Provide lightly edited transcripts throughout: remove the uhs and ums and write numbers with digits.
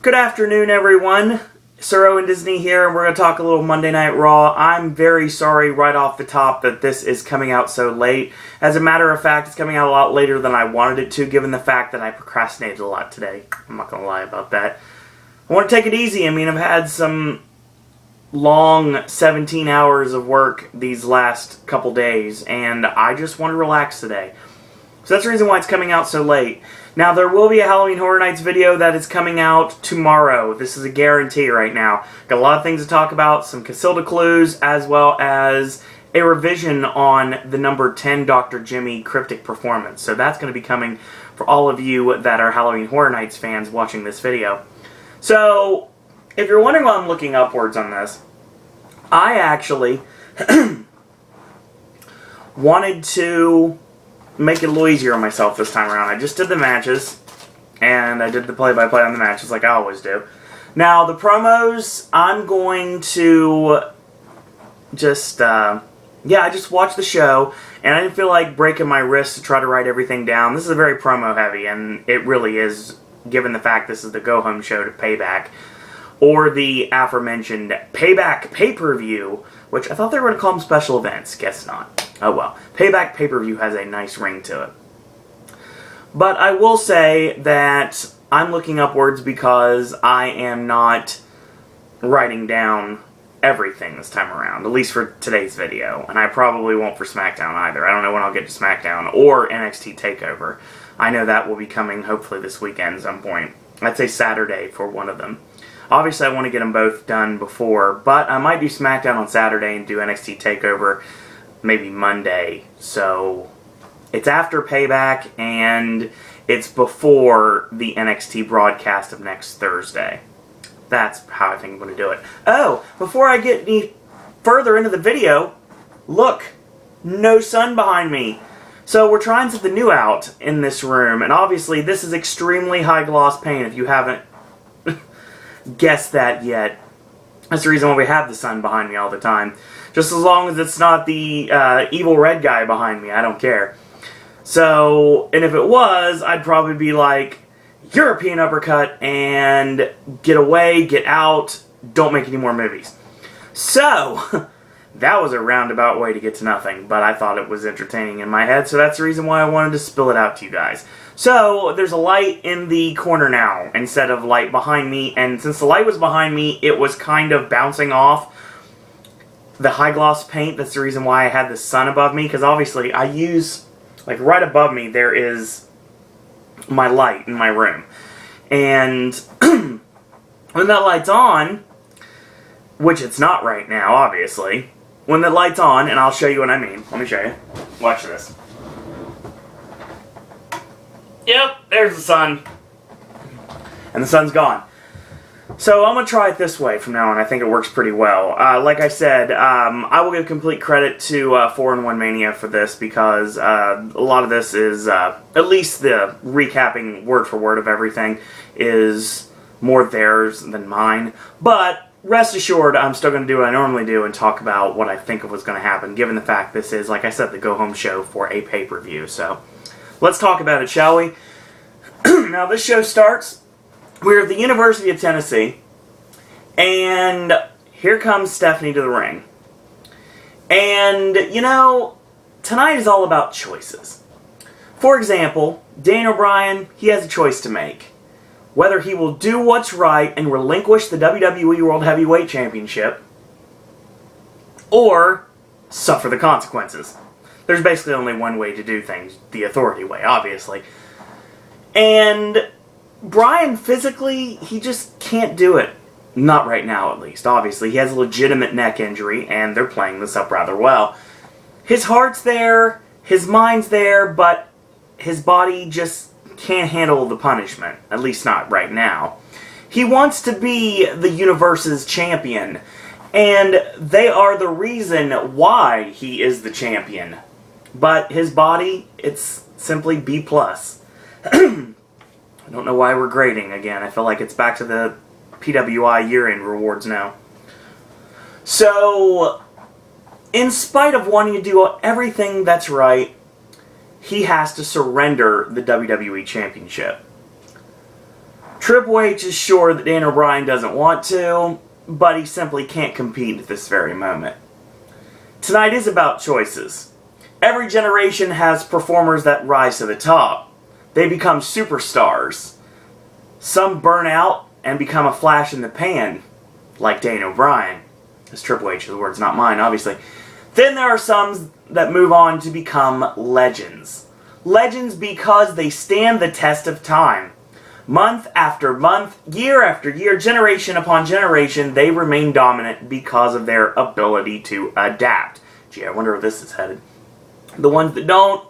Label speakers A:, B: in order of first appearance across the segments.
A: Good afternoon, everyone. Sir Owen Disney here, and we're going to talk a little Monday Night Raw. I'm very sorry right off the top that this is coming out so late. As a matter of fact, it's coming out a lot later than I wanted it to, given the fact that I procrastinated a lot today. I'm not going to lie about that. I want to take it easy. I mean, I've had some long 17 hours of work these last couple days, and I just want to relax today. So that's the reason why it's coming out so late. Now, there will be a Halloween Horror Nights video that is coming out tomorrow. This is a guarantee right now. Got a lot of things to talk about, some Casilda clues, as well as a revision on the number 10 Dr. Jimmy cryptic performance. So that's going to be coming for all of you that are Halloween Horror Nights fans watching this video. So, if you're wondering why I'm looking upwards on this, I actually wanted to make it a little easier on myself this time around. I just did the matches, and I did the play-by-play on the matches like I always do. Now, the promos, I'm going to just, I just watched the show, and I didn't feel like breaking my wrist to try to write everything down. This is a very promo-heavy, and it really is, given the fact this is the go-home show to Payback, or the aforementioned Payback pay-per-view, which I thought they were going to call them special events. Guess not. Oh well. Payback pay-per-view has a nice ring to it. But I will say that I'm looking upwards because I am not writing down everything this time around, at least for today's video. And I probably won't for SmackDown either. I don't know when I'll get to SmackDown or NXT TakeOver. I know that will be coming hopefully this weekend at some point. I'd say Saturday for one of them. Obviously, I want to get them both done before, but I might do SmackDown on Saturday and do NXT TakeOver maybe Monday. So, it's after Payback, and it's before the NXT broadcast of next Thursday. That's how I think I'm going to do it. Oh, before I get any further into the video, look, no sun behind me. So, we're trying something new out in this room, and obviously, this is extremely high gloss paint if you haven't guessed that yet. That's the reason why we have the sun behind me all the time. Just as long as it's not the evil red guy behind me, I don't care. So, and if it was, I'd probably be like, European uppercut, and get away, get out, don't make any more movies. So, that was a roundabout way to get to nothing, but I thought it was entertaining in my head, so that's the reason why I wanted to spill it out to you guys. So, there's a light in the corner now, instead of light behind me, and since the light was behind me, it was kind of bouncing off the high gloss paint. That's the reason why I had the sun above me, because obviously I use, like right above me, there is my light in my room. And when that light's on, which it's not right now, obviously, when the light's on, and I'll show you what I mean. Let me show you. Watch this. Yep, there's the sun. And the sun's gone. So I'm going to try it this way from now on. I think it works pretty well. Like I said, I will give complete credit to 4-in-1 Mania for this because a lot of this is, at least the recapping word for word of everything, is more theirs than mine. But rest assured, I'm still going to do what I normally do and talk about what I think was going to happen, given the fact this is, like I said, the go-home show for a pay-per-view. So let's talk about it, shall we? Now, this show starts. We're at the University of Tennessee, and here comes Stephanie to the ring. And, you know, tonight is all about choices. For example, Daniel Bryan, he has a choice to make. Whether he will do what's right and relinquish the WWE World Heavyweight Championship, or suffer the consequences. There's basically only one way to do things, the authority way, obviously. And Bryan, physically, he just can't do it. Not right now, at least. Obviously, he has a legitimate neck injury, and they're playing this up rather well. His heart's there, his mind's there, but his body just can't handle the punishment. At least not right now. He wants to be the universe's champion, and they are the reason why he is the champion. But his body, it's simply B+. I don't know why we're grading again. I feel like it's back to the PWI year-end rewards now. So, in spite of wanting to do everything that's right, he has to surrender the WWE Championship. Triple H is sure that Daniel Bryan doesn't want to, but he simply can't compete at this very moment. Tonight is about choices. Every generation has performers that rise to the top. They become superstars. Some burn out and become a flash in the pan, like Daniel Bryan. That's Triple H's words, not mine, obviously. Then there are some that move on to become legends. Legends because they stand the test of time. Month after month, year after year, generation upon generation, they remain dominant because of their ability to adapt. Gee, I wonder where this is headed. The ones that don't,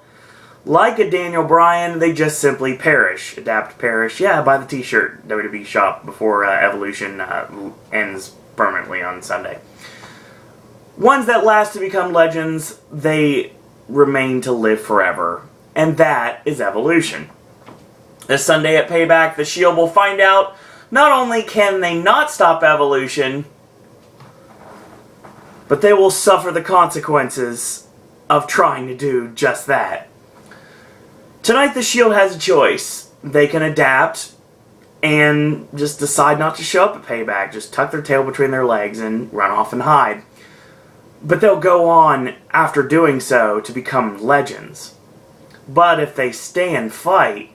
A: like a Daniel Bryan, they just simply perish. Adapt, perish. Yeah, buy the t-shirt, WWE shop, before Evolution ends permanently on Sunday. Ones that last to become legends, they remain to live forever. And that is Evolution. This Sunday at Payback, the Shield will find out not only can they not stop Evolution, but they will suffer the consequences of trying to do just that. Tonight the Shield has a choice. They can adapt and just decide not to show up at Payback, just tuck their tail between their legs and run off and hide. But they'll go on after doing so to become legends. But if they stay and fight,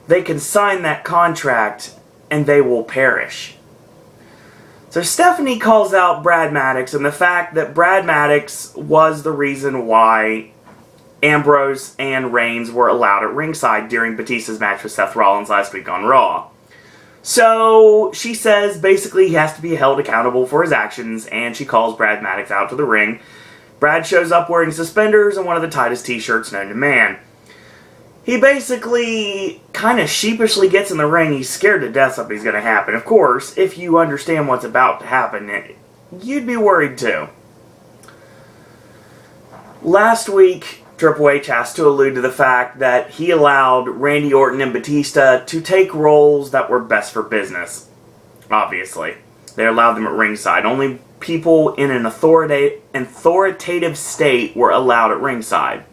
A: they can sign that contract and they will perish. So Stephanie calls out Brad Maddox and the fact that Brad Maddox was the reason why Ambrose and Reigns were allowed at ringside during Batista's match with Seth Rollins last week on Raw. So she says basically he has to be held accountable for his actions, and she calls Brad Maddox out to the ring. Brad shows up wearing suspenders and one of the tightest t-shirts known to man. He basically kind of sheepishly gets in the ring. He's scared to death something's going to happen. Of course, if you understand what's about to happen, you'd be worried too. Last week, Triple H has to allude to the fact that he allowed Randy Orton and Batista to take roles that were best for business. Obviously. They allowed them at ringside. Only people in an authoritative state were allowed at ringside.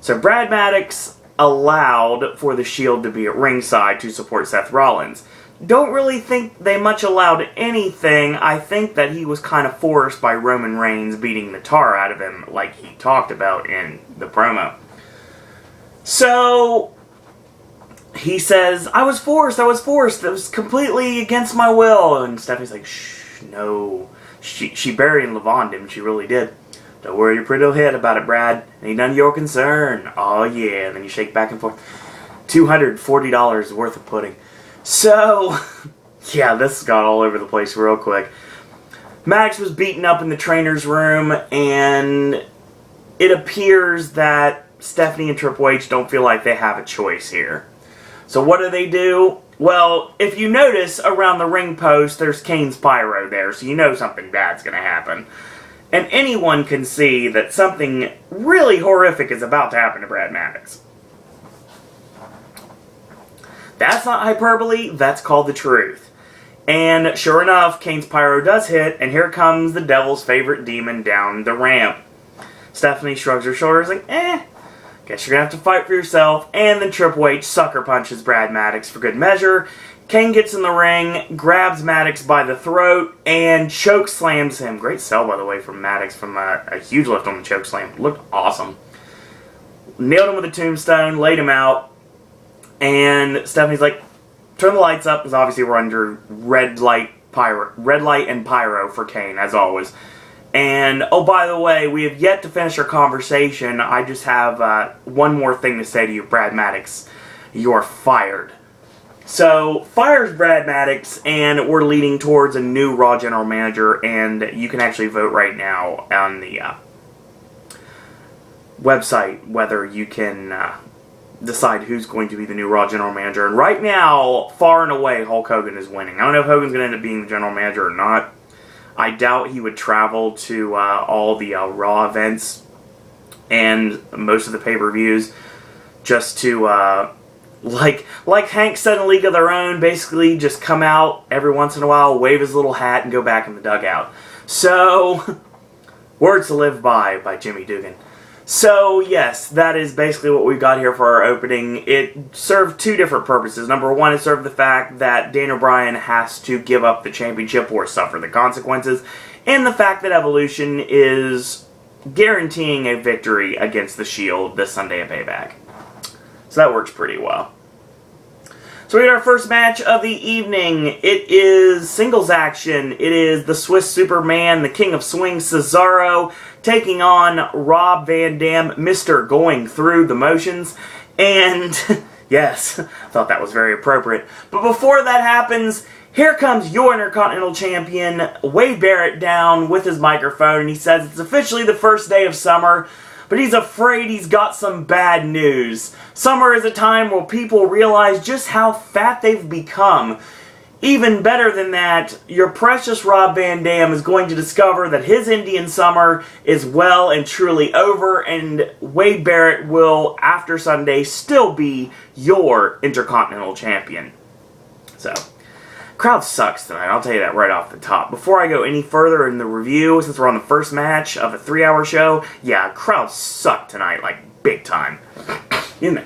A: So Brad Maddox allowed for the Shield to be at ringside to support Seth Rollins. Don't really think they much allowed anything. I think that he was kind of forced by Roman Reigns beating the tar out of him like he talked about in the promo. So he says, I was forced. It was completely against my will. And Stephanie's like, shh, no. She buried and Levon him. She really did. Don't worry your pretty little head about it, Brad. Ain't none of your concern. Oh yeah. And then you shake back and forth. $240 worth of pudding. So, yeah, this got all over the place real quick. Maddox was beaten up in the trainer's room, and it appears that Stephanie and Triple H don't feel like they have a choice here. So what do? Well, if you notice, around the ring post, there's Kane's pyro there, so you know something bad's going to happen. And anyone can see that something really horrific is about to happen to Brad Maddox. That's not hyperbole, that's called the truth. And sure enough, Kane's pyro does hit, and here comes the devil's favorite demon down the ramp. Stephanie shrugs her shoulders like, guess you're gonna have to fight for yourself. And then Triple H sucker punches Brad Maddox for good measure. Kane gets in the ring, grabs Maddox by the throat, and choke slams him. Great sell, by the way, from Maddox from a huge lift on the choke slam. Looked awesome. Nailed him with a tombstone, laid him out. And Stephanie's like, turn the lights up, because obviously we're under red light and pyro for Kane, as always. And, oh, by the way, we have yet to finish our conversation. I just have one more thing to say to you, Brad Maddox. You're fired. So, fires Brad Maddox, and we're leading towards a new Raw General Manager, and you can actually vote right now on the website whether you can decide who's going to be the new Raw General Manager. And right now, far and away, Hulk Hogan is winning. I don't know if Hogan's going to end up being the General Manager or not. I doubt he would travel to all the Raw events and most of the pay-per-views just to, like Hank said in League of Their Own, basically just come out every once in a while, wave his little hat, and go back in the dugout. So, words to live by Jimmy Dugan. So, yes, that is basically what we've got here for our opening. It served two different purposes. Number one, it served the fact that Daniel Bryan has to give up the championship or suffer the consequences, and the fact that Evolution is guaranteeing a victory against the Shield this Sunday at Payback. So that works pretty well. So we get our first match of the evening. It is singles action. It is the Swiss Superman, the King of Swing, Cesaro, taking on Rob Van Dam, Mr. Going Through the Motions. And, yes, I thought that was very appropriate. But before that happens, here comes your Intercontinental Champion, Wade Barrett, down with his microphone, and he says it's officially the first day of summer, but he's afraid he's got some bad news. Summer is a time where people realize just how fat they've become. Even better than that, your precious Rob Van Dam is going to discover that his Indian summer is well and truly over, and Wade Barrett will, after Sunday, still be your Intercontinental Champion. So, crowd sucks tonight, I'll tell you that right off the top. Before I go any further in the review, since we're on the first match of a 3-hour show, yeah, crowd sucked tonight, like, big time. You know.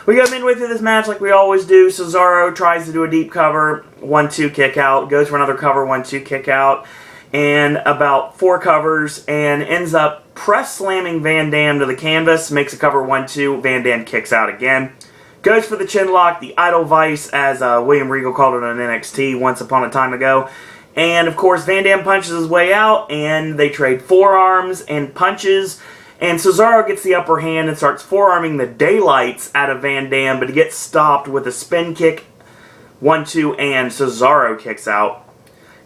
A: We go midway through this match like we always do. Cesaro tries to do a deep cover, 1-2 kick out, goes for another cover, 1-2 kick out, and about 4 covers, and ends up press slamming Van Dam to the canvas, makes a cover 1-2, Van Dam kicks out again. Goes for the chin lock, the idol vice, as William Regal called it on NXT once upon a time ago. And, of course, Van Dam punches his way out, and they trade forearms and punches. And Cesaro gets the upper hand and starts forearming the daylights out of Van Dam, but he gets stopped with a spin kick, 1-2, and Cesaro kicks out.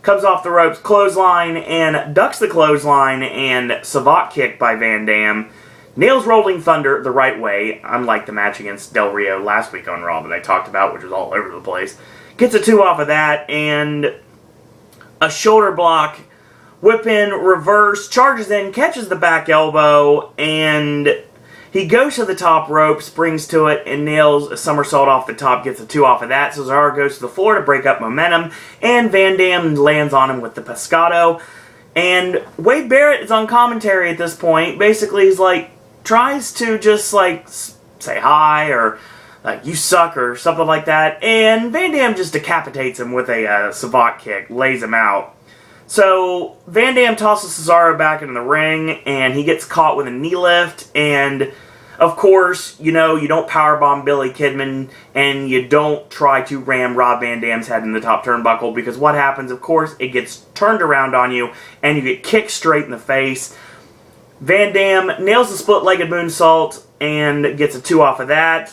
A: Comes off the ropes, clothesline, and ducks the clothesline, and savate kick by Van Dam. Nails Rolling Thunder the right way, unlike the match against Del Rio last week on Raw that I talked about, which was all over the place. Gets a 2 off of that, and a shoulder block, whip in, reverse, charges in, catches the back elbow, and he goes to the top rope, springs to it, and nails a somersault off the top, gets a 2 off of that. Cesaro goes to the floor to break up momentum, and Van Dam lands on him with the pescado. And Wade Barrett is on commentary at this point. Basically, he's like, tries to just, like, say hi, or, like, you suck, or something like that, and Van Dam just decapitates him with a savate kick, lays him out. So, Van Dam tosses Cesaro back into the ring, and he gets caught with a knee lift, and, of course, you know, you don't powerbomb Billy Kidman, and you don't try to ram Rob Van Dam's head in the top turnbuckle, because what happens, of course, it gets turned around on you, and you get kicked straight in the face. Van Dam nails the split-legged moonsault and gets a 2 off of that.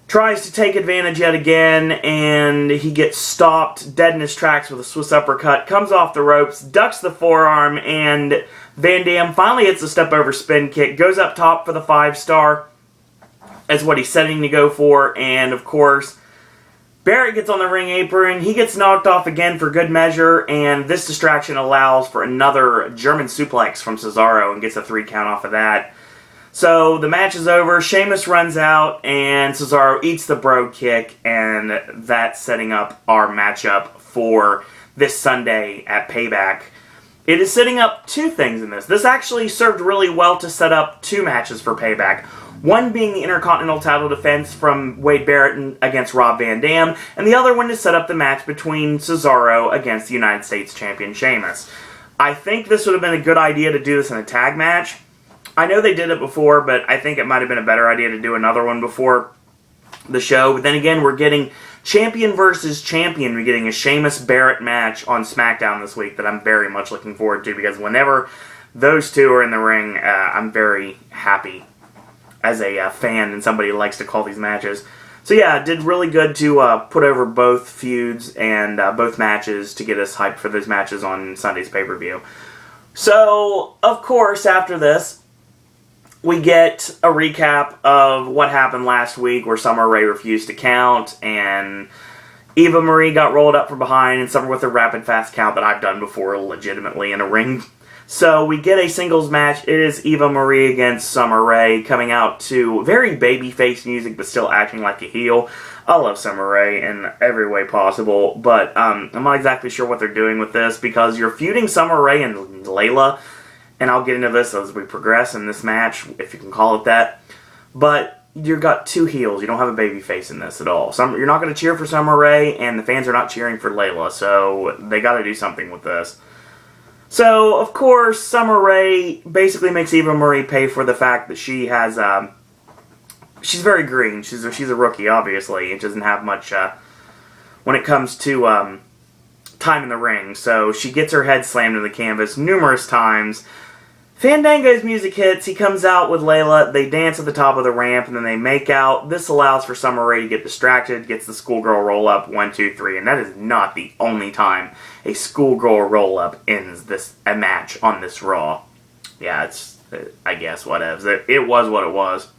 A: Tries to take advantage yet again, and he gets stopped dead in his tracks with a Swiss uppercut. Comes off the ropes, ducks the forearm, and Van Dam finally hits a step-over spin kick. Goes up top for the 5-star. That's what he's setting to go for, and of course, Barrett gets on the ring apron, he gets knocked off again for good measure, and this distraction allows for another German suplex from Cesaro and gets a 3 count off of that. So the match is over, Sheamus runs out, and Cesaro eats the bro kick, and that's setting up our matchup for this Sunday at Payback. It is setting up 2 things in this. This actually served really well to set up 2 matches for Payback. One being the Intercontinental title defense from Wade Barrett against Rob Van Dam, and the other one to set up the match between Cesaro against the United States Champion Sheamus. I think this would have been a good idea to do this in a tag match. I know they did it before, but I think it might have been a better idea to do another one before the show. But then again, we're getting champion versus champion. We're getting a Sheamus-Barrett match on SmackDown this week that I'm very much looking forward to, because whenever those two are in the ring, I'm very happy as a fan and somebody who likes to call these matches. So yeah, it did really good to put over both feuds and both matches to get us hyped for those matches on Sunday's pay-per-view. So, of course, after this, we get a recap of what happened last week where Summer Rae refused to count, and Eva Marie got rolled up from behind, and Summer with a rapid fast count that I've done before legitimately in a ring. So we get a singles match. It is Eva Marie against Summer Rae, coming out to very babyface music but still acting like a heel. I love Summer Rae in every way possible, but I'm not exactly sure what they're doing with this, because you're feuding Summer Rae and Layla, And I'll get into this as we progress in this match, if you can call it that. But you've got two heels. You don't have a baby face in this at all. You're not going to cheer for Summer Rae, and the fans are not cheering for Layla. So they got to do something with this. So, of course, Summer Rae basically makes Eva Marie pay for the fact that she has... she's very green. She's a rookie, obviously. And she doesn't have much when it comes to time in the ring. So she gets her head slammed in the canvas numerous times. Fandango's music hits. He comes out with Layla. They dance at the top of the ramp, and then they make out. This allows for Summer Rae to get distracted, gets the schoolgirl roll-up, 1, 2, 3. And that is not the only time a schoolgirl roll-up ends a match on this Raw. Yeah, it's, I guess, whatever. It was what it was.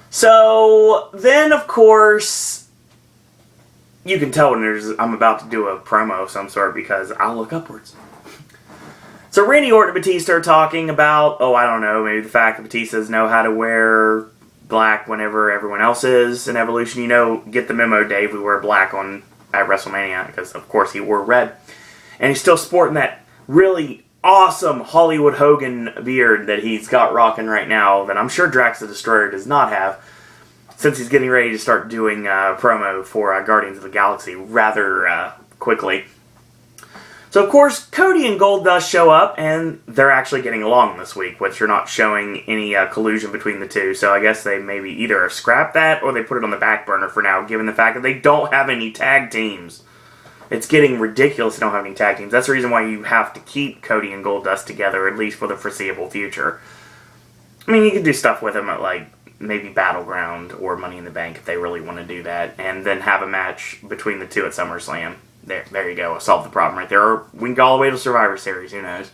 A: So, then, of course, you can tell when I'm about to do a promo of some sort because I'll look upwards. So Randy Orton and Batista are talking about, I don't know, maybe the fact that Batistas know how to wear black whenever everyone else is in Evolution. You know, get the memo, Dave, we wear black at WrestleMania because, of course, he wore red. And he's still sporting that really awesome Hollywood Hogan beard that he's got rocking right now that I'm sure Drax the Destroyer does not have, since he's getting ready to start doing promo for Guardians of the Galaxy rather quickly. So, of course, Cody and Goldust show up, and they're actually getting along this week, which are not showing any collusion between the two. So I guess they maybe either scrap that or they put it on the back burner for now, given the fact that they don't have any tag teams. It's getting ridiculous they don't have any tag teams. That's the reason why you have to keep Cody and Goldust together, at least for the foreseeable future. I mean, you can do stuff with them at, maybe Battleground or Money in the Bank if they really want to do that, and then have a match between the two at SummerSlam. There you go. Solve the problem right there. Or we can go all the way to Survivor Series. Who knows?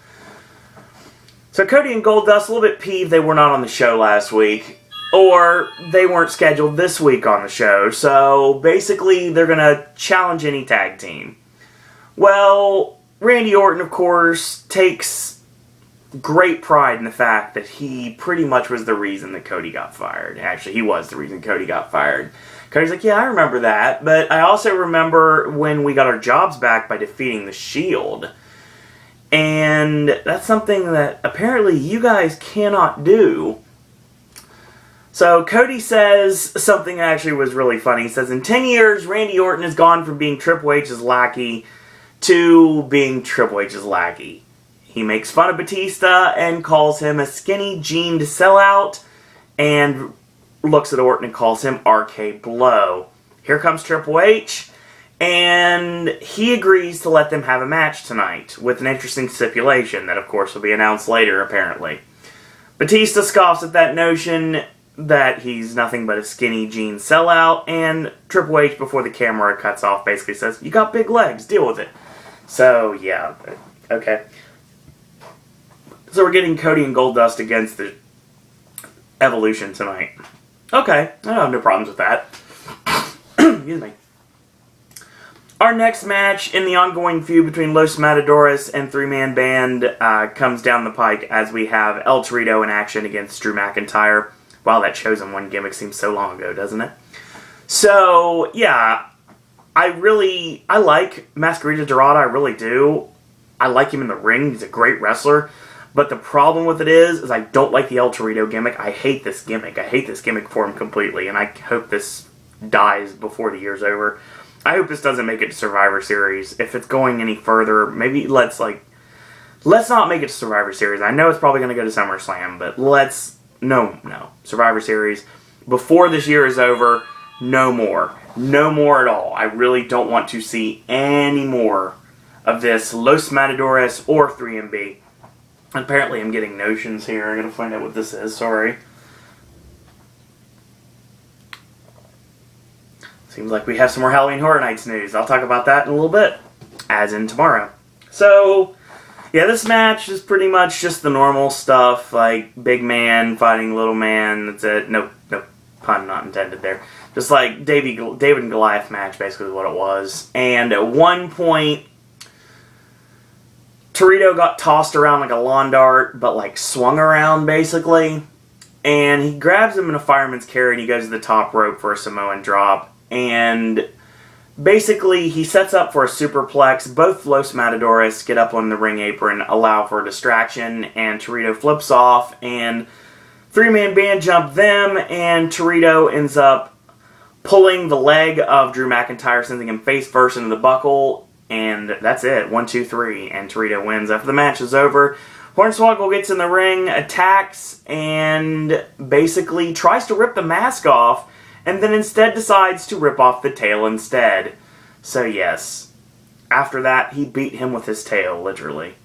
A: So Cody and Goldust a little bit peeved they were not on the show last week. Or they weren't scheduled this week on the show. So basically they're going to challenge any tag team. Well, Randy Orton, of course, takes great pride in the fact that he pretty much was the reason that Cody got fired. Actually, he was the reason Cody got fired. Cody's like, yeah, I remember that, but I also remember when we got our jobs back by defeating the Shield. And that's something that apparently you guys cannot do. So Cody says something that actually was really funny. He says, in 10 years, Randy Orton has gone from being Triple H's lackey to being Triple H's lackey. He makes fun of Batista and calls him a skinny-jeaned sellout, and looks at Orton and calls him RK Blow. Here comes Triple H, and he agrees to let them have a match tonight, with an interesting stipulation that, of course, will be announced later, apparently. Batista scoffs at that notion that he's nothing but a skinny jean sellout, and Triple H, before the camera cuts off, basically says, you got big legs, deal with it. So, yeah, okay. So we're getting Cody and Goldust against the Evolution tonight. Okay, I have no problems with that. Excuse me. Our next match in the ongoing feud between Los Matadores and Three-Man Band comes down the pike as we have El Torito in action against Drew McIntyre. Wow, that Chosen One gimmick seems so long ago, doesn't it? So, yeah, I like Masquerita Dorada, I really do. I like him in the ring, he's a great wrestler. But the problem with it is I don't like the El Torito gimmick. I hate this gimmick. I hate this gimmick for him completely, and I hope this dies before the year's over. I hope this doesn't make it to Survivor Series. If it's going any further, maybe let's not make it to Survivor Series. I know it's probably going to go to SummerSlam, but no. Survivor Series. Before this year is over, no more. No more at all. I really don't want to see any more of this Los Matadores or 3MB. Apparently I'm getting notions here. I'm going to find out what this is. Sorry. Seems like we have some more Halloween Horror Nights news. I'll talk about that in a little bit. As in tomorrow. So, yeah, this match is pretty much just the normal stuff. Like, big man fighting little man. That's it. No pun not intended there. Just like David and Goliath match, basically what it was. And at one point, Torito got tossed around like a lawn dart, but swung around basically. And he grabs him in a fireman's carry and he goes to the top rope for a Samoan drop. And Basically, he sets up for a superplex. Both Los Matadores get up on the ring apron, allow for a distraction, and Torito flips off, and three-man band jump them, and Torito ends up pulling the leg of Drew McIntyre, sending him face first into the buckle, and that's it. 1, 2, 3, and Torito wins. After the match is over, Hornswoggle gets in the ring, attacks, and basically tries to rip the mask off, and then instead decides to rip off the tail instead. So yes, after that, he beat him with his tail, literally.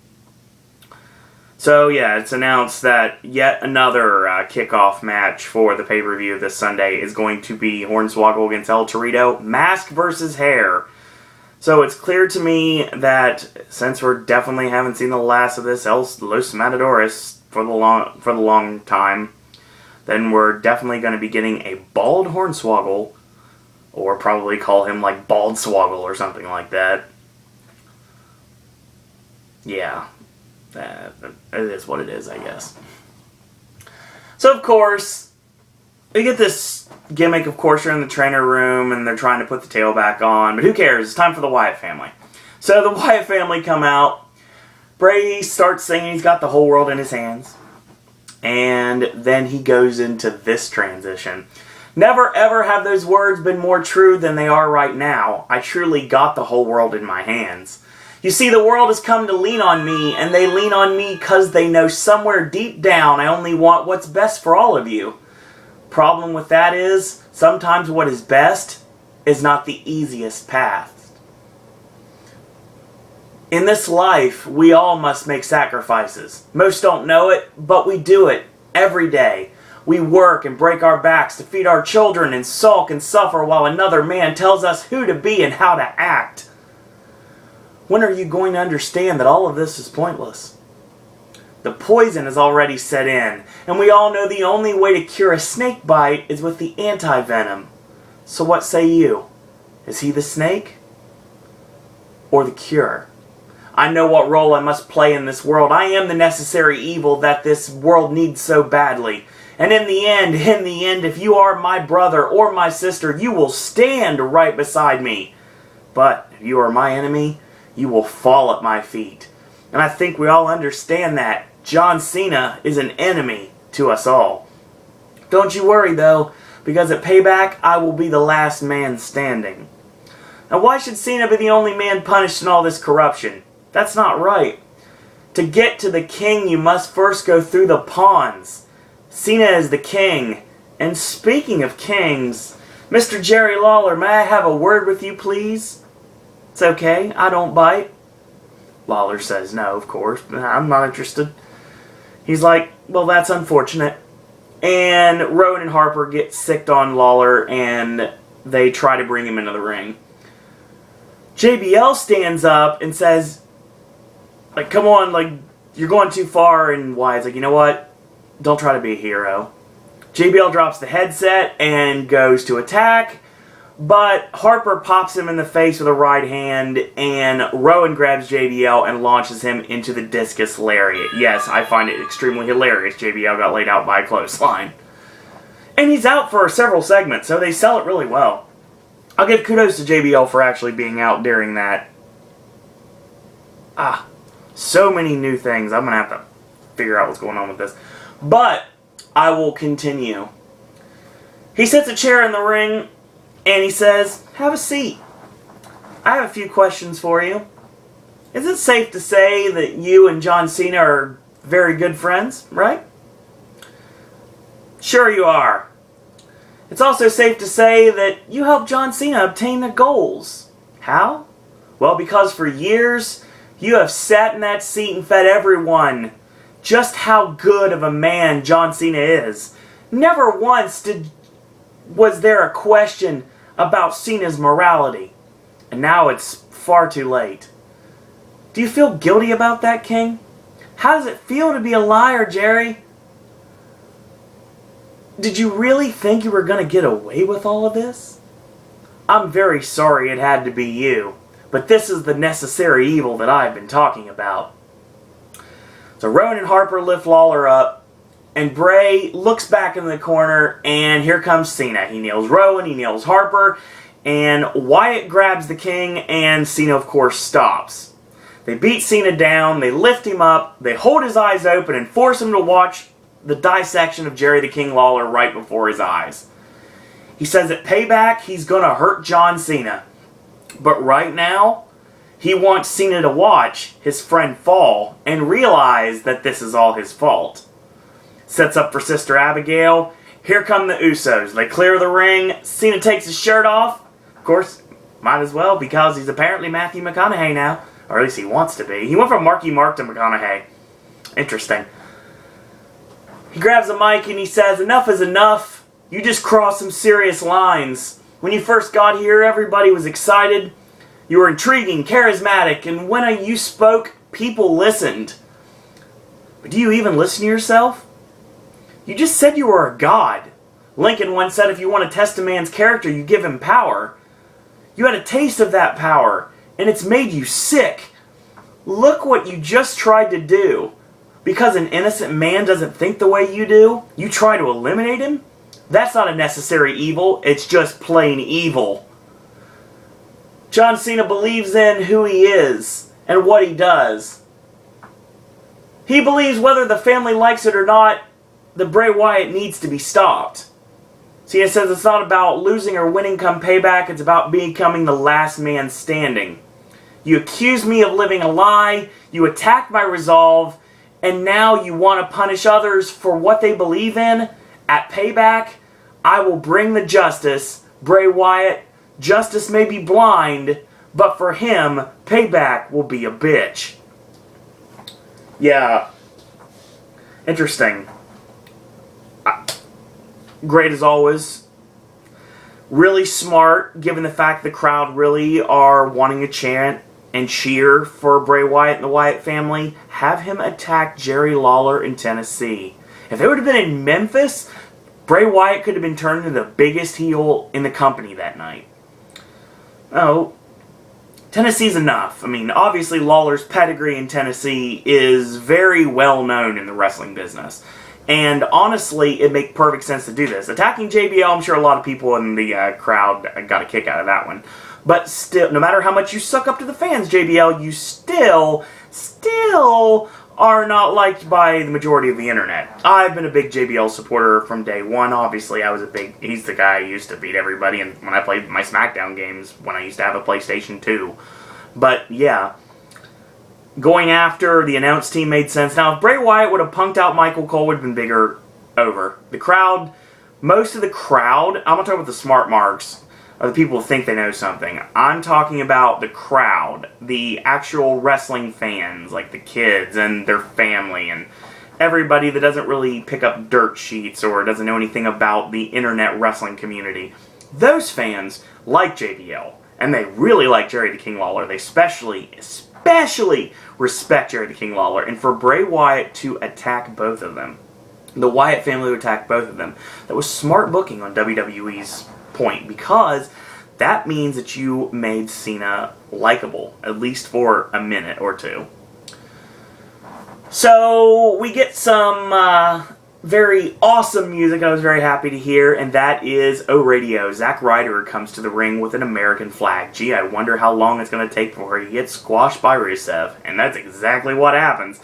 A: So yeah, it's announced that yet another kickoff match for the pay-per-view this Sunday is going to be Hornswoggle against El Torito, mask versus hair. So it's clear to me that since we're definitely haven't seen the last of this Los Matadores for the long time, then we're definitely going to be getting a bald Hornswoggle, or probably call him like Bald Swoggle or something like that. Yeah, it is what it is, I guess. So of course, we get this gimmick. Of course, you're in the trainer room and they're trying to put the tail back on, but who cares? It's time for the Wyatt family. So the Wyatt family come out. Bray starts singing. He's got the whole world in his hands. And then he goes into this transition. Never ever have those words been more true than they are right now. I truly got the whole world in my hands. You see, the world has come to lean on me, and they lean on me because they know somewhere deep down I only want what's best for all of you. Problem with that is, sometimes what is best is not the easiest path. In this life, we all must make sacrifices. Most don't know it, but we do it every day. We work and break our backs to feed our children and sulk and suffer while another man tells us who to be and how to act. When are you going to understand that all of this is pointless? The poison has already set in, and we all know the only way to cure a snake bite is with the anti-venom. So what say you? Is he the snake or the cure? I know what role I must play in this world. I am the necessary evil that this world needs so badly. And in the end, if you are my brother or my sister, you will stand right beside me. But if you are my enemy, you will fall at my feet. And I think we all understand that. John Cena is an enemy to us all. Don't you worry though, because at Payback, I will be the last man standing. Now why should Cena be the only man punished in all this corruption? That's not right. To get to the king, you must first go through the pawns. Cena is the king. And speaking of kings, Mr. Jerry Lawler, may I have a word with you, please? It's okay, I don't bite. Lawler says no, of course. I'm not interested. He's like, well, that's unfortunate. And Rowan and Harper get sicked on Lawler, and they try to bring him into the ring. JBL stands up and says, like, come on, like, you're going too far. And Wyatt's like, you know what? Don't try to be a hero. JBL drops the headset and goes to attack, but Harper pops him in the face with a right hand, and Rowan grabs JBL and launches him into the discus lariat. Yes, I find it extremely hilarious. JBL got laid out by a clothesline. And he's out for several segments, so they sell it really well. I'll give kudos to JBL for actually being out during that. So many new things. I'm going to have to figure out what's going on with this. But I will continue. He sets a chair in the ring and he says, have a seat. I have a few questions for you. Is it safe to say that you and John Cena are very good friends, right? Sure you are. It's also safe to say that you helped John Cena obtain the goals. How? Well, because for years, you have sat in that seat and fed everyone just how good of a man John Cena is. Never once was there a question about Cena's morality. And now it's far too late. Do you feel guilty about that, King? How does it feel to be a liar, Jerry? Did you really think you were going to get away with all of this? I'm very sorry it had to be you. But this is the necessary evil that I've been talking about. So Rowan and Harper lift Lawler up, and Bray looks back in the corner, and here comes Cena. He nails Rowan, he nails Harper, and Wyatt grabs the king, and Cena, of course, stops. They beat Cena down, they lift him up, they hold his eyes open and force him to watch the dissection of Jerry the King Lawler right before his eyes. He says at Payback he's going to hurt John Cena. But right now, he wants Cena to watch his friend fall and realize that this is all his fault. Sets up for Sister Abigail. Here come the Usos. They clear the ring. Cena takes his shirt off. Of course, might as well because he's apparently Matthew McConaughey now. Or at least he wants to be. He went from Marky Mark to McConaughey. Interesting. He grabs a mic and he says, "Enough is enough. You just crossed some serious lines. When you first got here, everybody was excited. You were intriguing, charismatic, and when you spoke, people listened. But do you even listen to yourself? You just said you were a god. Lincoln once said if you want to test a man's character, you give him power. You had a taste of that power, and it's made you sick. Look what you just tried to do. Because an innocent man doesn't think the way you do, you try to eliminate him? That's not a necessary evil, it's just plain evil." John Cena believes in who he is and what he does. He believes whether the family likes it or not, the Bray Wyatt needs to be stopped. Cena says it's not about losing or winning come Payback, it's about becoming the last man standing. You accuse me of living a lie, you attack my resolve, and now you want to punish others for what they believe in? At Payback, I will bring the justice. Bray Wyatt, justice may be blind, but for him, Payback will be a bitch. Yeah. Interesting. Great as always. Really smart, given the fact the crowd really are wanting to chant and cheer for Bray Wyatt and the Wyatt family. Have him attack Jerry Lawler in Tennessee. If they would have been in Memphis, Bray Wyatt could have been turned into the biggest heel in the company that night. Oh, Tennessee's enough. I mean, obviously Lawler's pedigree in Tennessee is very well known in the wrestling business. And honestly, it makes perfect sense to do this. Attacking JBL, I'm sure a lot of people in the crowd got a kick out of that one. But still, no matter how much you suck up to the fans, JBL, you still are not liked by the majority of the internet. I've been a big JBL supporter from day one. Obviously, he's the guy who used to beat everybody and when I played my SmackDown games when I used to have a PlayStation 2. But yeah, going after the announce team made sense. Now, if Bray Wyatt would have punked out Michael Cole, would have been bigger over. The crowd, most of the crowd, I'm not talking about the smart marks, or the people who think they know something. I'm talking about the crowd, the actual wrestling fans, like the kids and their family and everybody that doesn't really pick up dirt sheets or doesn't know anything about the internet wrestling community. Those fans like JBL, and they really like Jerry the King Lawler. They especially respect Jerry the King Lawler, and for Bray Wyatt to attack both of them, the Wyatt family to attack both of them, that was smart booking on WWE's point, because that means that you made Cena likable, at least for a minute or two. So we get some very awesome music I was very happy to hear, and that is O Radio. Zack Ryder comes to the ring with an American flag. Gee, I wonder how long it's going to take before he gets squashed by Rusev, and that's exactly what happens.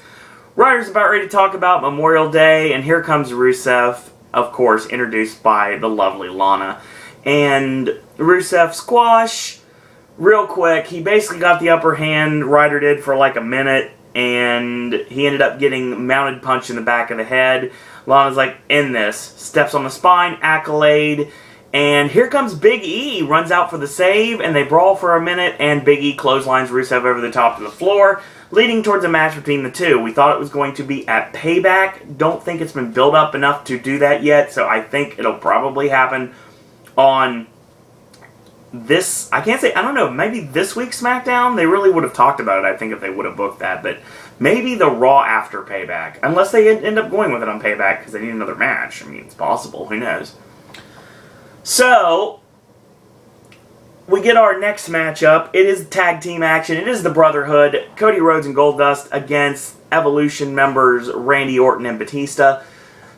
A: Ryder's about ready to talk about Memorial Day, and here comes Rusev, of course, introduced by the lovely Lana. And Rusev squash, real quick. He basically got the upper hand, Ryder did, for like a minute, and he ended up getting mounted punch in the back of the head. Lana's like, "End this." Steps on the spine, accolade, and here comes Big E, runs out for the save, and they brawl for a minute, and Big E clotheslines Rusev over the top of the floor, leading towards a match between the two. We thought it was going to be at Payback. Don't think it's been built up enough to do that yet, so I think it'll probably happen on this, I can't say, I don't know, maybe this week's SmackDown. They really would have talked about it, I think, if they would have booked that, but maybe the Raw after Payback, unless they end up going with it on Payback because they need another match. I mean, it's possible, who knows. So, we get our next matchup. It is tag team action. It is the Brotherhood, Cody Rhodes and Goldust against Evolution members Randy Orton and Batista.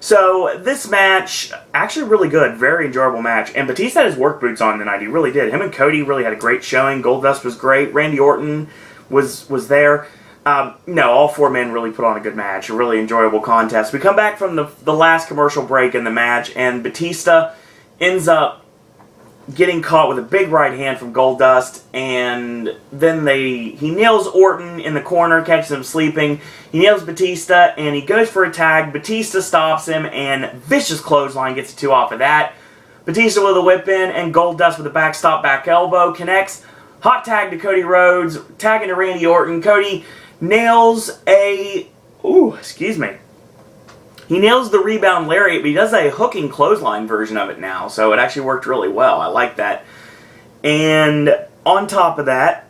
A: So this match, actually really good, very enjoyable match. And Batista had his work boots on tonight, he really did. Him and Cody really had a great showing. Goldust was great. Randy Orton was there. No, all four men really put on a good match, a really enjoyable contest. We come back from the last commercial break in the match, and Batista ends up getting caught with a big right hand from Goldust, and then he nails Orton in the corner, catches him sleeping. He nails Batista, and he goes for a tag. Batista stops him, and vicious clothesline gets the two off of that. Batista with a whip in, and Goldust with a backstop back elbow connects. Hot tag to Cody Rhodes, tag into Randy Orton. Cody nails he nails the rebound lariat, but he does a hooking clothesline version of it now, so it actually worked really well. I like that. And on top of that,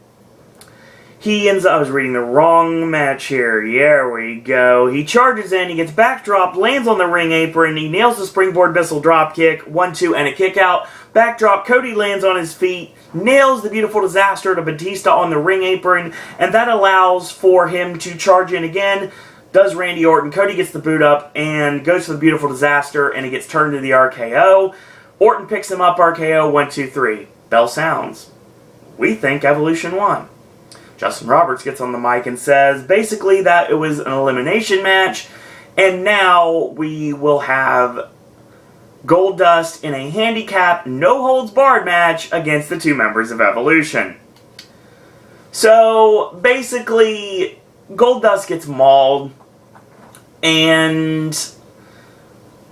A: he ends up... I was reading the wrong match here. There we go. He charges in, he gets backdropped, lands on the ring apron, he nails the springboard missile dropkick, 1-2, and a kick out. Backdrop, Cody lands on his feet, nails the beautiful disaster to Batista on the ring apron, and that allows for him to charge in again. Does Randy Orton. Cody gets the boot up and goes for the beautiful disaster, and he gets turned into the RKO. Orton picks him up, RKO, 1, 2, 3. Bell sounds. We think Evolution won. Justin Roberts gets on the mic and says basically that it was an elimination match, and now we will have Goldust in a handicap, no-holds-barred match against the two members of Evolution. So, basically, Goldust gets mauled, and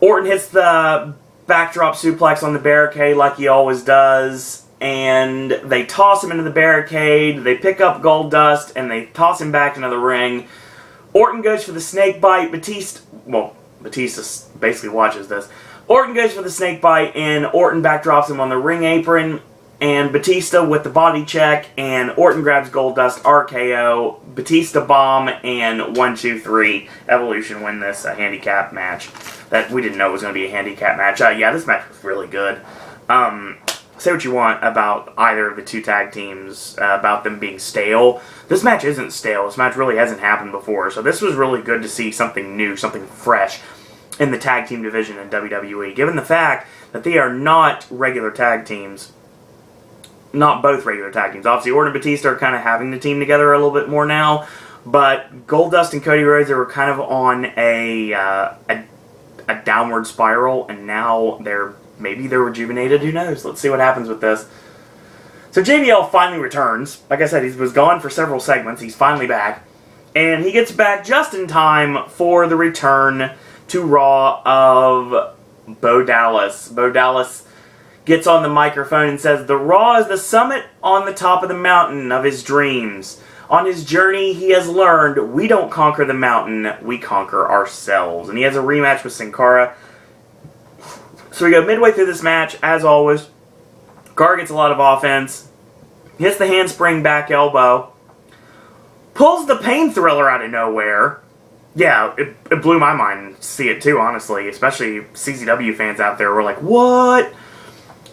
A: Orton hits the backdrop suplex on the barricade like he always does, and they toss him into the barricade, they pick up Goldust, and they toss him back into the ring. Orton goes for the snake bite, Batista basically watches this. Orton goes for the snake bite, and Orton backdrops him on the ring apron, and Batista with the body check, and Orton grabs Goldust, RKO, Batista bomb, and 1, 2, 3. Evolution win this handicap match. That we didn't know it was going to be a handicap match. Yeah, this match was really good. Say what you want about either of the two tag teams, about them being stale. This match isn't stale. This match really hasn't happened before, so this was really good to see something new, something fresh in the tag team division in WWE, given the fact that they are not regular tag teams. Not both regular tag teams. Obviously, Orton and Batista are kind of having the team together a little bit more now, but Goldust and Cody Rhodes, they were kind of on a downward spiral, and now maybe they're rejuvenated. Who knows? Let's see what happens with this. So JBL finally returns. Like I said, he was gone for several segments. He's finally back, and he gets back just in time for the return to Raw of Bo Dallas. Bo Dallas gets on the microphone and says, "The Raw is the summit on the top of the mountain of his dreams. On his journey, he has learned we don't conquer the mountain, we conquer ourselves." And he has a rematch with Sin Cara. So we go midway through this match, as always. Gar gets a lot of offense. Hits the handspring back elbow. Pulls the pain thriller out of nowhere. Yeah, it blew my mind to see it too, honestly. Especially CZW fans out there were like, what?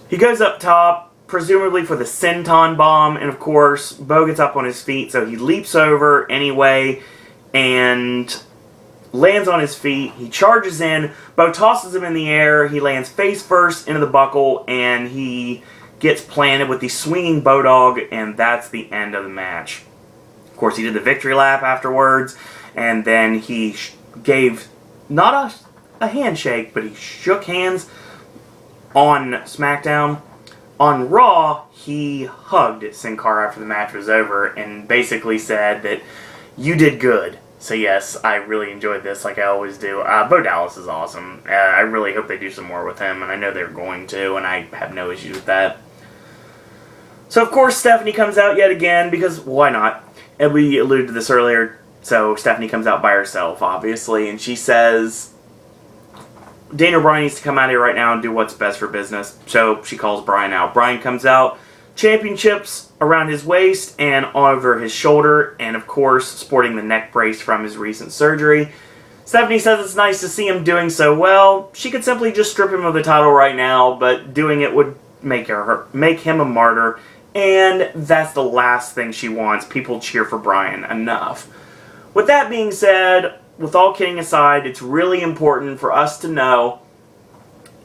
A: He goes up top, presumably for the senton bomb, and of course, Bo gets up on his feet, so he leaps over anyway, and lands on his feet. He charges in, Bo tosses him in the air, he lands face first into the buckle, and he gets planted with the swinging Bo Dog, and that's the end of the match. Of course, he did the victory lap afterwards, and then he gave, not a handshake, but he shook hands on SmackDown. On Raw, he hugged Sin Cara after the match was over and basically said that you did good. So yes, I really enjoyed this like I always do. Bo Dallas is awesome. I really hope they do some more with him, and I know they're going to, and I have no issues with that. So of course Stephanie comes out yet again, because why not? And we alluded to this earlier, so Stephanie comes out by herself, obviously, and she says Daniel Bryan needs to come out here right now and do what's best for business. So she calls Bryan out. Bryan comes out, championships around his waist and over his shoulder, and of course sporting the neck brace from his recent surgery. Stephanie says it's nice to see him doing so well. She could simply just strip him of the title right now, but doing it would make him a martyr, and that's the last thing she wants. People cheer for Bryan enough. With that being said, with all kidding aside, it's really important for us to know,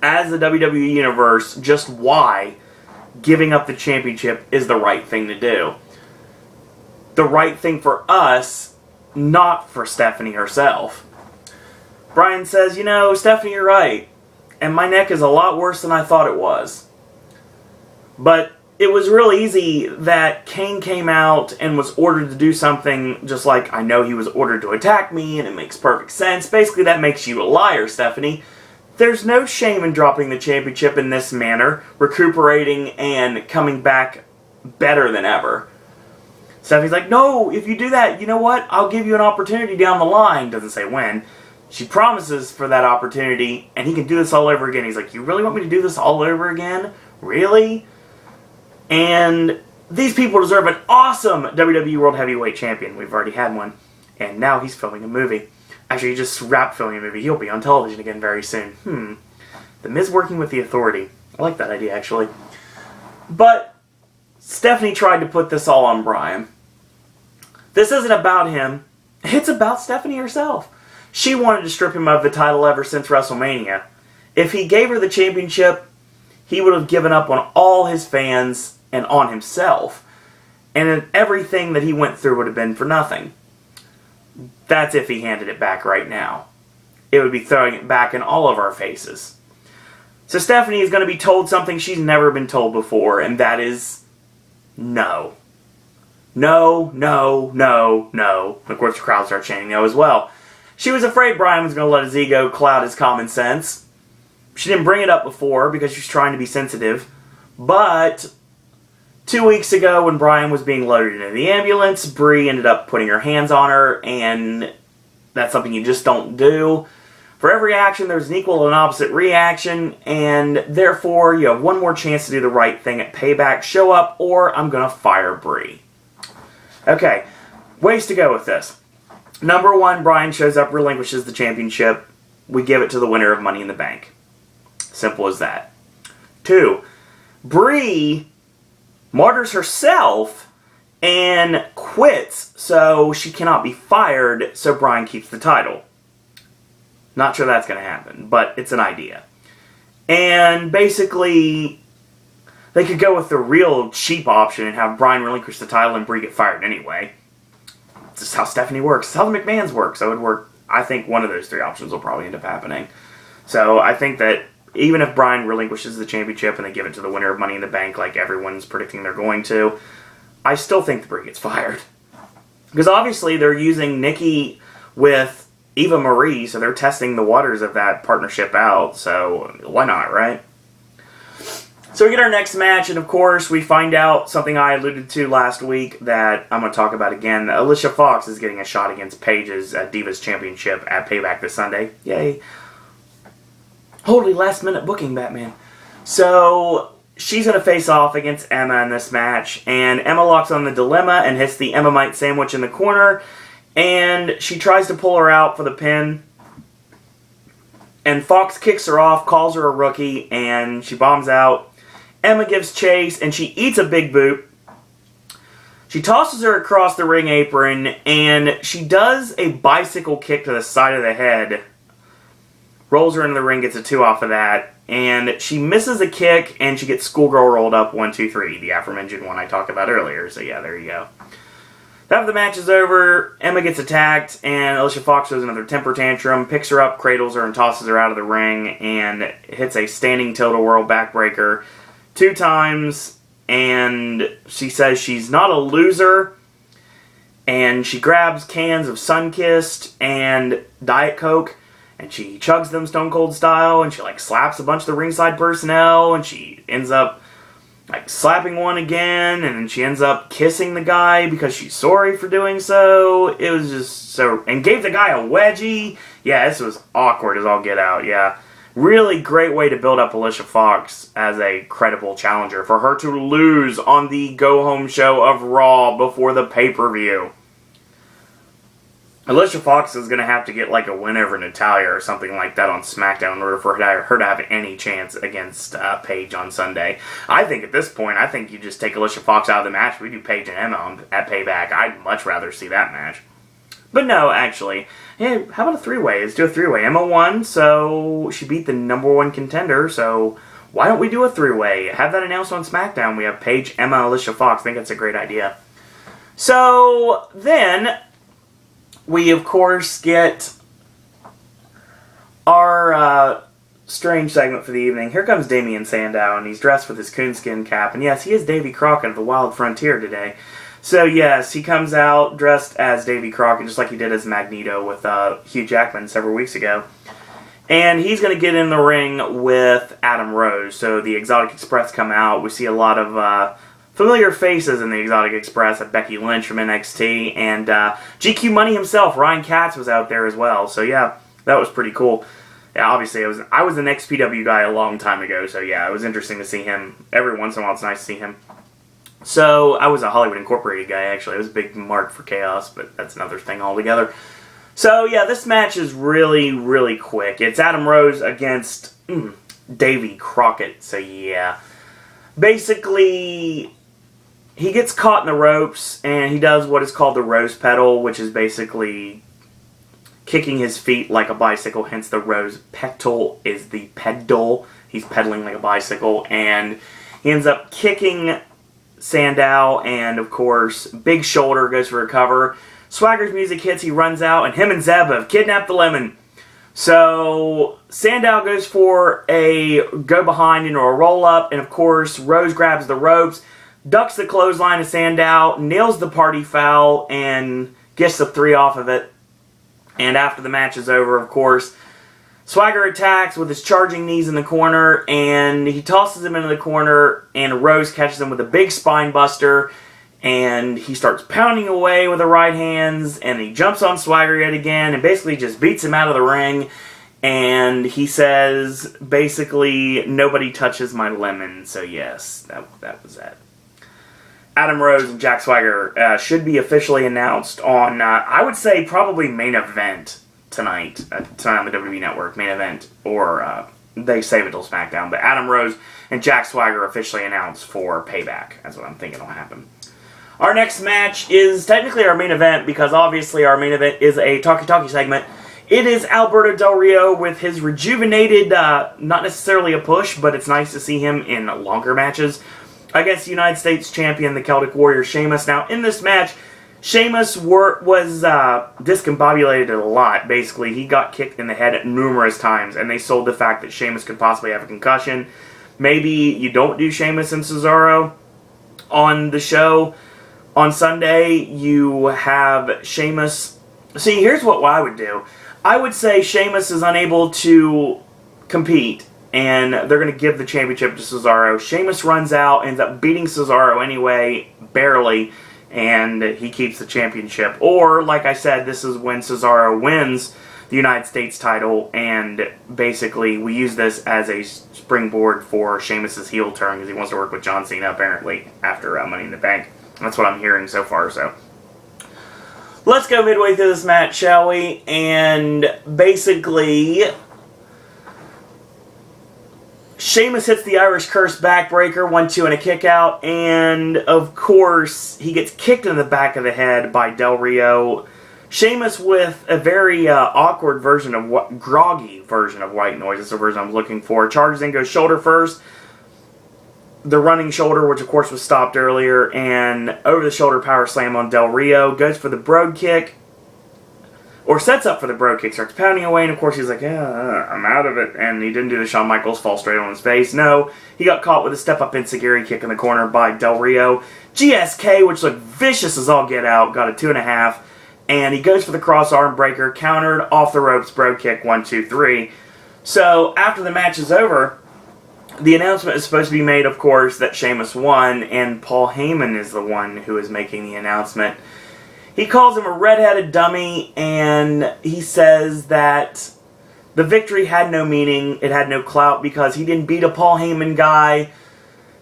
A: as the WWE Universe, just why giving up the championship is the right thing to do. The right thing for us, not for Stephanie herself. Bryan says, Stephanie, you're right. And my neck is a lot worse than I thought it was. But it was real easy that Kane came out and was ordered to do something just like, I know he was ordered to attack me, and it makes perfect sense. Basically, that makes you a liar, Stephanie. There's no shame in dropping the championship in this manner, recuperating and coming back better than ever. Stephanie's like, no, if you do that, you know what? I'll give you an opportunity down the line. Doesn't say when. She promises for that opportunity, and he can do this all over again. He's like, you really want me to do this all over again? Really? And these people deserve an awesome WWE World Heavyweight Champion. We've already had one. And now he's filming a movie. Actually, he just wrapped filming a movie. He'll be on television again very soon. The Miz working with the Authority. I like that idea, actually. But Stephanie tried to put this all on Bryan. This isn't about him. It's about Stephanie herself. She wanted to strip him of the title ever since WrestleMania. If he gave her the championship, he would have given up on all his fans and on himself. And everything that he went through would have been for nothing. That's if he handed it back right now. It would be throwing it back in all of our faces. So Stephanie is going to be told something she's never been told before, and that is no. No, no, no, no. Of course, the crowd starts chanting no as well. She was afraid Bryan was going to let his ego cloud his common sense. She didn't bring it up before because she's trying to be sensitive. But 2 weeks ago when Bryan was being loaded into the ambulance, Brie ended up putting her hands on her, and that's something you just don't do. For every action, there's an equal and opposite reaction, and therefore you have one more chance to do the right thing at Payback. Show up, or I'm going to fire Brie. Okay, ways to go with this. Number one, Bryan shows up, relinquishes the championship. We give it to the winner of Money in the Bank. Simple as that. 2, Brie martyrs herself and quits so she cannot be fired, so Bryan keeps the title. Not sure that's going to happen, but it's an idea. And basically, they could go with the real cheap option and have Bryan relinquish the title and Brie get fired anyway. It's just how Stephanie works. It's how the McMahons work, so it would work. I think one of those 3 options will probably end up happening. So I think that even if Bryan relinquishes the championship and they give it to the winner of Money in the Bank like everyone's predicting they're going to, I still think the Brie gets fired. Because obviously they're using Nikki with Eva Marie, so they're testing the waters of that partnership out, so why not, right? So we get our next match, and of course we find out something I alluded to last week that I'm going to talk about again. Alicia Fox is getting a shot against Paige's Divas Championship at Payback this Sunday. Yay. Holy last minute booking, Batman. So she's going to face off against Emma in this match, and Emma locks on the dilemma and hits the Emma-mite sandwich in the corner, and she tries to pull her out for the pin, and Fox kicks her off, calls her a rookie, and she bombs out. Emma gives chase, and she eats a big boot. She tosses her across the ring apron, and she does a bicycle kick to the side of the head. Rolls her into the ring, gets a 2 off of that, and she misses a kick, and she gets schoolgirl rolled up 1, 2, 3, the aforementioned one I talked about earlier. So yeah, there you go. After the match is over, Emma gets attacked, and Alicia Fox shows another temper tantrum, picks her up, cradles her, and tosses her out of the ring, and hits a standing tilt-a-whirl backbreaker 2 times, and she says she's not a loser, and she grabs cans of Sunkist and Diet Coke, and she chugs them Stone Cold style, and she slaps a bunch of the ringside personnel, and she ends up slapping one again, and then she ends up kissing the guy because she's sorry for doing so. It was just so... And gave the guy a wedgie. Yeah, this was awkward as all get out, yeah. Really great way to build up Alicia Fox as a credible challenger. For her to lose on the go-home show of Raw before the pay-per-view. Alicia Fox is going to have to get a win over Natalya or something like that on SmackDown in order for her to have any chance against Paige on Sunday. I think at this point, you just take Alicia Fox out of the match. We do Paige and Emma at Payback. I'd much rather see that match. But no, actually. Hey, how about a three-way? Let's do a three-way. Emma won, so she beat the #1 contender, so why don't we do a three-way? Have that announced on SmackDown. We have Paige, Emma, Alicia Fox. I think that's a great idea. So, then, we, of course, get our strange segment for the evening. Here comes Damian Sandow, and he's dressed with his coonskin cap. And yes, he is Davy Crockett of the Wild Frontier today. So yes, he comes out dressed as Davy Crockett, just like he did as Magneto with Hugh Jackman several weeks ago. And he's going to get in the ring with Adam Rose. So the Exotic Express come out. We see a lot of familiar faces in the Exotic Express, like Becky Lynch from NXT, and GQ Money himself, Ryan Katz, was out there as well. So yeah, that was pretty cool. Yeah, obviously, I was an XPW guy a long time ago, so yeah, it was interesting to see him. Every once in a while, it's nice to see him. So, I was a Hollywood Incorporated guy, actually. I was a big mark for Chaos, but that's another thing altogether. So, yeah, this match is really, really quick. It's Adam Rose against Davy Crockett, so yeah. Basically, he gets caught in the ropes, and he does what is called the rose pedal, which is basically kicking his feet like a bicycle, hence the rose petal is the pedal. He's pedaling like a bicycle, and he ends up kicking Sandow, and of course, big shoulder goes for a cover. Swagger's music hits, he runs out, and him and Zeb have kidnapped the Lemon. So, Sandow goes for a go behind into a roll up, and of course, Rose grabs the ropes, ducks the clothesline of Sandow, nails the party foul, and gets the 3 off of it. And after the match is over, of course, Swagger attacks with his charging knees in the corner, and he tosses him into the corner, and Rose catches him with a big spine buster, and he starts pounding away with the right hands, and he jumps on Swagger yet again, and basically just beats him out of the ring, and he says, basically, nobody touches my lemon, so yes, that was that. Adam Rose and Jack Swagger should be officially announced on, I would say, probably main event tonight on the WWE Network, main event, or they save it till SmackDown, but Adam Rose and Jack Swagger officially announced for Payback. That's what I'm thinking will happen. Our next match is technically our main event, because obviously our main event is a talkie-talkie segment. It is Alberto Del Rio with his rejuvenated, not necessarily a push, but it's nice to see him in longer matches, against United States Champion, the Celtic Warrior, Sheamus. Now, in this match, Sheamus was discombobulated a lot, basically. He got kicked in the head numerous times, and they sold the fact that Sheamus could possibly have a concussion. Maybe you don't do Sheamus and Cesaro on the show. On Sunday, you have Sheamus. See, here's what I would do. I would say Sheamus is unable to compete, and they're going to give the championship to Cesaro. Sheamus runs out, ends up beating Cesaro anyway, barely, and he keeps the championship. Or, like I said, this is when Cesaro wins the United States title, and basically we use this as a springboard for Sheamus' heel turn, because he wants to work with John Cena, apparently, after Money in the Bank. That's what I'm hearing so far, so. Let's go midway through this match, shall we? And basically, Sheamus hits the Irish Curse backbreaker, 1-2 and a kick out, and of course, he gets kicked in the back of the head by Del Rio. Sheamus with a very awkward version of groggy version of White Noise. That's the version I'm looking for. Charges in, goes shoulder first. The running shoulder, which of course was stopped earlier, and over the shoulder power slam on Del Rio. Goes for the brogue kick, or sets up for the brogue kick, starts pounding away, and of course he's like, I'm out of it, and he didn't do the Shawn Michaels fall straight on his face. No, he got caught with a step-up enziguri kick in the corner by Del Rio. GSK, which looked vicious as all get out, got a 2.5, and he goes for the cross arm breaker, countered, off the ropes, brogue kick, 1, 2, 3. So, after the match is over, the announcement is supposed to be made, of course, that Sheamus won, and Paul Heyman is the one who is making the announcement. He calls him a redheaded dummy, and he says that the victory had no meaning, it had no clout, because he didn't beat a Paul Heyman guy.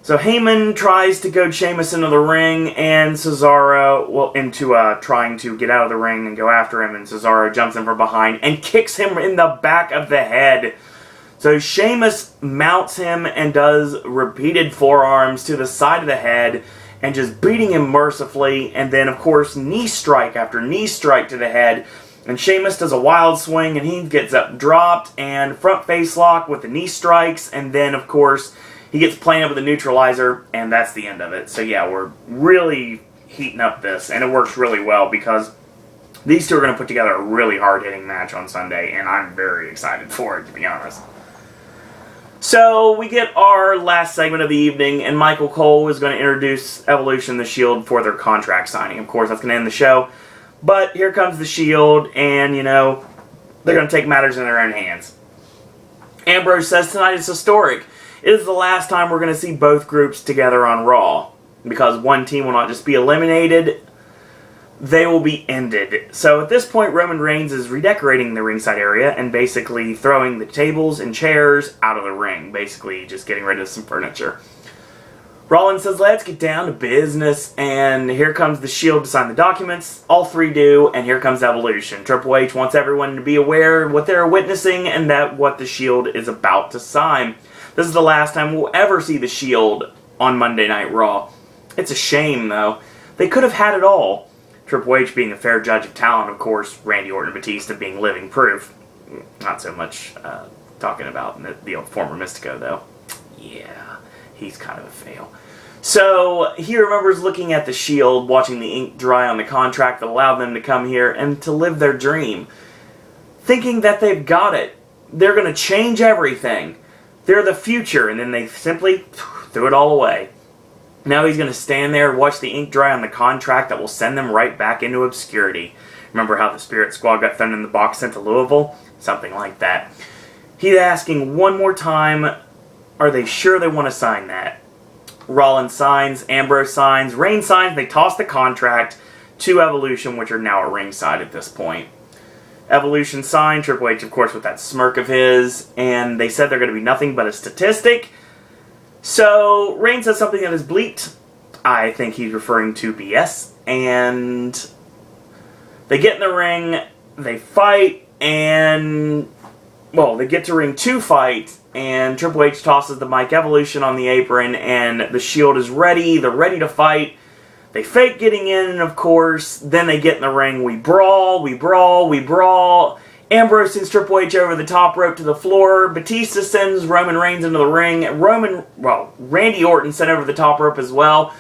A: So Heyman tries to goad Sheamus into the ring, and Cesaro, into trying to get out of the ring and go after him, and Cesaro jumps in from behind and kicks him in the back of the head. So Sheamus mounts him and does repeated forearms to the side of the head, and just beating him mercifully, and then, of course, knee strike after knee strike to the head, and Sheamus does a wild swing, and he gets up dropped, and front face lock with the knee strikes, and then, of course, he gets playing up with the neutralizer, and that's the end of it. So, yeah, we're really heating up this, and it works really well, because these two are going to put together a really hard-hitting match on Sunday, and I'm very excited for it, to be honest. So, we get our last segment of the evening, and Michael Cole is going to introduce Evolution the Shield for their contract signing. Of course, that's going to end the show. But here comes the Shield, and, you know, they're going to take matters in their own hands. Ambrose says tonight is historic. It is the last time we're going to see both groups together on Raw. Because one team will not just be eliminated, they will be ended. So at this point, Roman Reigns is redecorating the ringside area and basically throwing the tables and chairs out of the ring. Basically just getting rid of some furniture. Rollins says, let's get down to business. And here comes the Shield to sign the documents. All three do, and here comes Evolution. Triple H wants everyone to be aware of what they're witnessing and that what the Shield is about to sign. This is the last time we'll ever see the Shield on Monday Night Raw. It's a shame, though. They could have had it all. Triple H being a fair judge of talent, of course, Randy Orton and Batista being living proof. Not so much talking about the former Mystico, though. Yeah, he's kind of a fail. So, he remembers looking at the Shield, watching the ink dry on the contract that allowed them to come here and to live their dream. Thinking that they've got it. They're going to change everything. They're the future, and then they simply threw it all away. Now he's going to stand there and watch the ink dry on the contract that will send them right back into obscurity. Remember how the Spirit Squad got thrown in the box sent to Louisville? Something like that. He's asking one more time, are they sure they want to sign that? Rollins signs, Ambrose signs, Reigns signs, they toss the contract to Evolution, which are now at ringside at this point. Evolution signed, Triple H, of course, with that smirk of his, and they said they're going to be nothing but a statistic. So, Reigns says something that is bleeped. I think he's referring to BS. And they get in the ring, they fight, and, well, they get to ring 2 fight, and Triple H tosses the mic Evolution on the apron, and the Shield is ready, they're ready to fight. They fake getting in, of course, then they get in the ring, we brawl, we brawl, we brawl. Ambrose sends Triple H over the top rope to the floor. Batista sends Roman Reigns into the ring. Randy Orton sent over the top rope as well.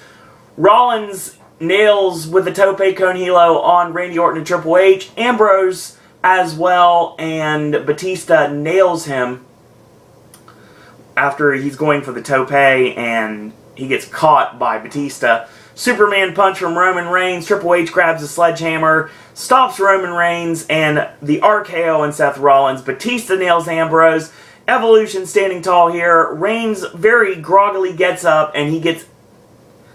A: Rollins nails with the tope con hilo on Randy Orton and Triple H. Ambrose as well, and Batista nails him after he's going for the tope, and he gets caught by Batista. Superman punch from Roman Reigns. Triple H grabs a sledgehammer, stops Roman Reigns, and the RKO on Seth Rollins. Batista nails Ambrose. Evolution standing tall here. Reigns very groggily gets up, and he gets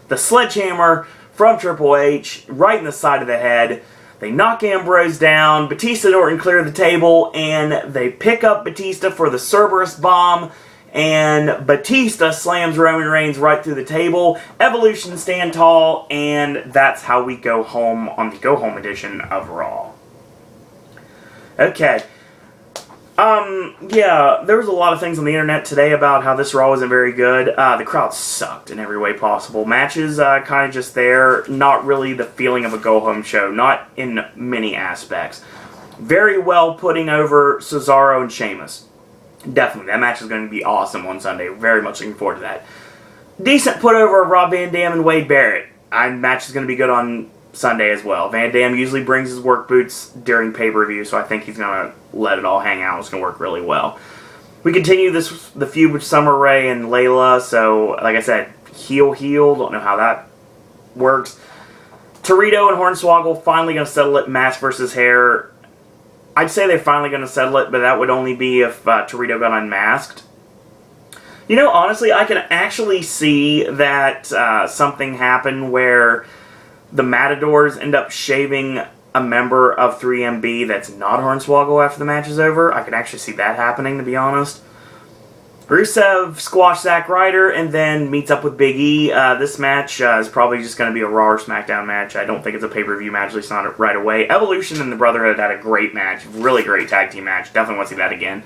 A: the sledgehammer from Triple H right in the side of the head. They knock Ambrose down. Batista and Orton clear the table, and they pick up Batista for the Cerberus bomb. And Batista slams Roman Reigns right through the table. Evolution stand tall, and that's how we go home on the Go Home edition of Raw. Okay. Yeah, there was a lot of things on the internet today about how this Raw wasn't very good. The crowd sucked in every way possible. Matches kind of just there. Not really the feeling of a Go Home show. Not in many aspects. Very well putting over Cesaro and Sheamus. Definitely, that match is going to be awesome on Sunday. Very much looking forward to that. Decent put over of Rob Van Dam and Wade Barrett. Match is going to be good on Sunday as well. Van Dam usually brings his work boots during pay-per-view, so I think he's going to let it all hang out. It's going to work really well. We continue the feud with Summer Rae and Layla, so, like I said, heel, don't know how that works. Torito and Hornswoggle finally going to settle it, mask versus hair. I'd say they're finally going to settle it, but that would only be if Torito got unmasked. You know, honestly, I can actually see that something happen where the Matadors end up shaving a member of 3MB that's not Hornswoggle after the match is over. I can actually see that happening, to be honest. Rusev squashed Zack Ryder and then meets up with Big E. This match is probably just going to be a Raw or SmackDown match. I don't think it's a pay-per-view match, at least not right away. Evolution and the Brotherhood had a great match. Really great tag team match. Definitely want to see that again.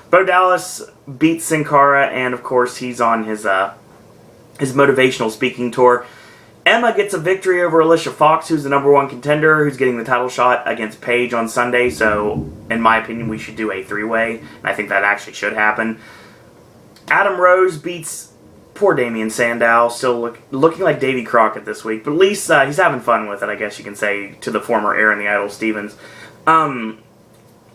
A: Bo Dallas beats Sin Cara, and of course he's on his motivational speaking tour. Emma gets a victory over Alicia Fox, who's the #1 contender, who's getting the title shot against Paige on Sunday. So, in my opinion, we should do a 3-way, and I think that actually should happen. Adam Rose beats poor Damian Sandow, still looking like Davy Crockett this week, but at least he's having fun with it, I guess you can say, to the former Aaron the Idol Stevens.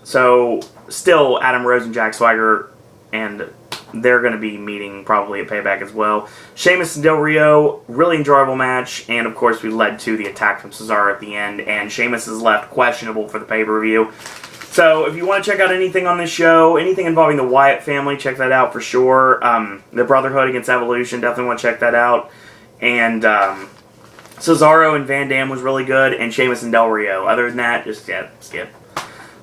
A: So, still Adam Rose and Jack Swagger, and they're going to be meeting probably at Payback as well. Sheamus and Del Rio, really enjoyable match, and of course we led to the attack from Cesaro at the end, and Sheamus is left questionable for the pay-per-view. So if you want to check out anything on this show, anything involving the Wyatt family, check that out for sure. The Brotherhood against Evolution, definitely want to check that out. And Cesaro and Van Dam was really good, and Sheamus and Del Rio. Other than that, just skip.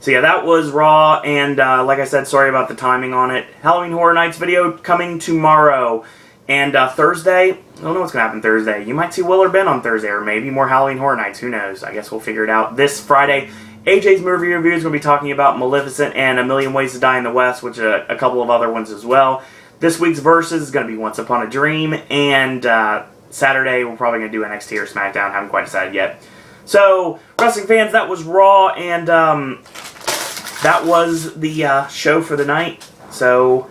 A: So yeah, that was Raw, and like I said, sorry about the timing on it. Halloween Horror Nights video coming tomorrow. And Thursday, I don't know what's going to happen Thursday. You might see Will or Ben on Thursday, or maybe more Halloween Horror Nights. Who knows? I guess we'll figure it out. This Friday, AJ's movie review is going to be talking about Maleficent and A Million Ways to Die in the West, which a couple of other ones as well. This week's Versus is going to be Once Upon a Dream, and Saturday we're probably going to do NXT or SmackDown. Haven't quite decided yet. So, wrestling fans, that was Raw, and that was the show for the night. So,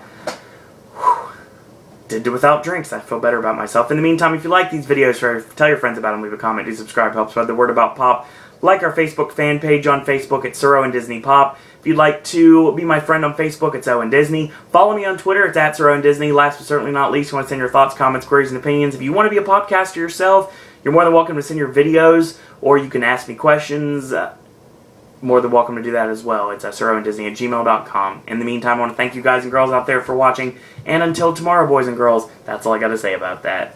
A: did without drinks. I feel better about myself. In the meantime, if you like these videos, tell your friends about them, leave a comment, do subscribe, help spread the word about Pop. Like our Facebook fan page on Facebook, it's Sir Owen Disney Pop. If you'd like to be my friend on Facebook, it's Owen Disney. Follow me on Twitter, it's @Sir Owen Disney. Last but certainly not least, you want to send your thoughts, comments, queries, and opinions. If you want to be a podcaster yourself, you're more than welcome to send your videos, or you can ask me questions. More than welcome to do that as well. It's SirOwenDisney@gmail.com. In the meantime, I want to thank you guys and girls out there for watching. And until tomorrow, boys and girls, that's all I got to say about that.